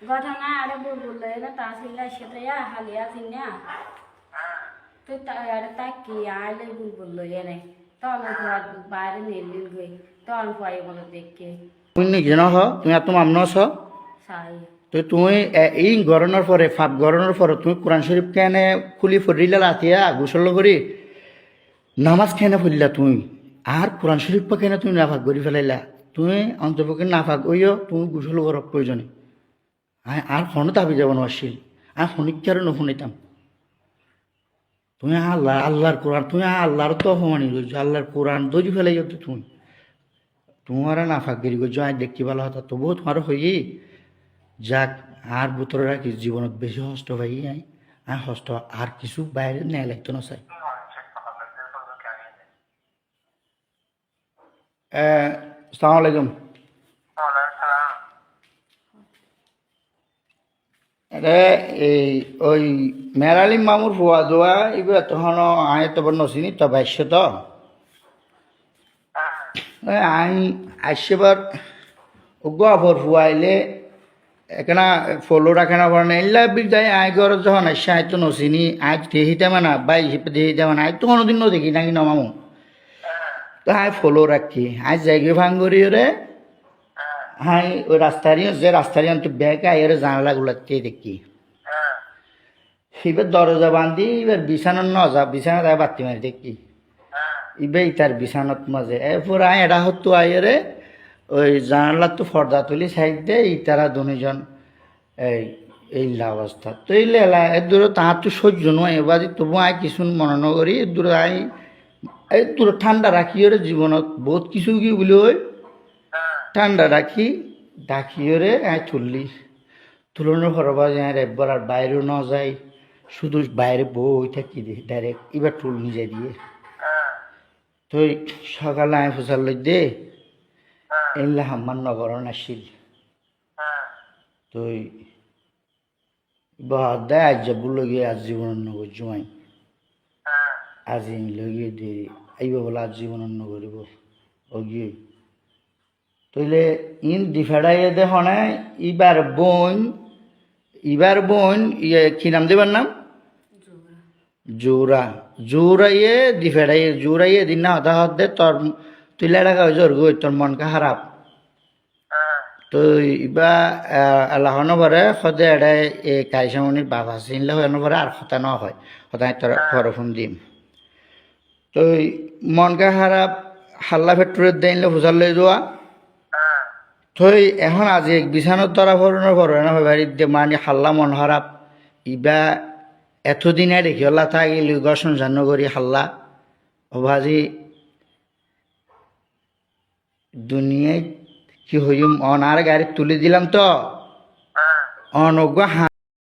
ঘটনা আরে বললো না তা ছিল সেটা হালিয়া ছিল না তো তাই কি আইলে বললো এনে তখন বাইরে নিলিন গই তখন পরে বলো দেখে তুমি নিজে নহ তুমি আর তোমার আমন আছো সাই তো তুমি এই গরনের পরে ফাপ গরনের পরে তুমি কোরআন শরীফ কেনে খুলি ফরিলা রাতিয়া গোসল করি নামাজ কেনে পড়লা তুমি আর কোরআন শরীফ কেনে তুমি নাফাক করি ফেলাইলা তুমি অন্তপক্ষে নাফাক হইও তুমি গোসল করার প্রয়োজনে আর ফোনও দাবি যাব না আসছিল আর ফোনিকার শুনিতাম তুমি আল্লাহর কোরআন তুমি আল্লাহর তো অপমানি করছো আল্লাহর কোরআন দৌড়ি ফেলাই যাচ্ছ তুমি তোমার নাফাক গিরি করছো আর দেখতে ভালো হতো তবুও তোমার হই যাক আর বুতরে রাখি জীবনত বেশি হস্ত পাই আর হস্ত আর কিছু বাইরে নেয় লাগতো না চাই সালাম আলাইকুম রে এই ওই মেরালি মামুর ফুয়া দোয়া এবার তখন আয় তো নচিনি তো বাইশ তো আই আসবার গফর ফুয়াইলে এখানে ফলো রাখে না পড়ে এলা বিদায় আয় ঘর যখন আসছে আয় তো নচিনি আজ দেখিতে মানে বাই হিসেবে দেখিতে মানে আয় তো কোনোদিন দেখি নাকি না মামু তো আয় ফলো রাখি আজ যাইগে ভাঙ্গরি রে হাই ওই রাস্তারই যে রাস্তারই অন্ত ব্যাগ আয়ের জানালা গুলাতে দেখি এবার দরজা বান্ধি এবার বিছানার নজা বিছানা তাই বাতি মারি দেখি ইবে তার বিছানাত মাঝে এরপর আয় এটা হতো আয়েরে ওই জানালার তো ফর্দা তুলি সাইড দিয়ে তারা দুজন এই অবস্থা তো এই লেলা এর দূরে তাহার তো সহ্য নয় এবার তবু আয় কিছু মনে নকরি এর দূরে আই এই দূরে ঠান্ডা রাখি ওরে জীবনত বহুত কিছু কি বলি ওই ঠান্ডা রাখি ডাকিও রে আয় তুললি তুলনের হরবা যায় একবার আর বাইরেও না যায় শুধু বাইরে বই থাকি দিয়ে ডাইরেক্ট এবার টুল নিজে দিয়ে তো সকালে আয় ফসল দে এলে হাম্মার নগরণ আসিল তো বাদ দেয় আজ যাবো লগে আজ জীবন নগর জমাই আজ লগে দে আইব বলে আজ জীবন নগরিব ও গিয়ে তইলে ইন ডিফাডাইয়ে দেখ না ইবার বোন ইয়ে কি নাম দেবার নাম জোরা জোরাইয়ে ডিফাডাইয়ে জোরাইয়ে দিন না হতা হত দে তোর তুইলে টাকা জোর গই তোর মনকে খারাপ তো ইবা আল্লাহ নবরে সদে এড়াই এই কাইসামনির বাবা চিনলে হয় নবরে আর হতা ন হয় হতায় তোর ফোন দিম তো মনকে খারাপ হাল্লা ফেট্টুরের দিনলে ফুসাল লই যোৱা থই এখন আজি বিছানত তরা ফরনের পর না বাড়ির দিয়ে মানে হাল্লা মন খারাপ ইবা এতদিনে দেখি হল্লা থাকি গর্ষণ জান্ন করি হাল্লা অভাজি দুনিয়ায় কি হইম অনার গাড়ি তুলে দিলাম তো অনজ্ঞ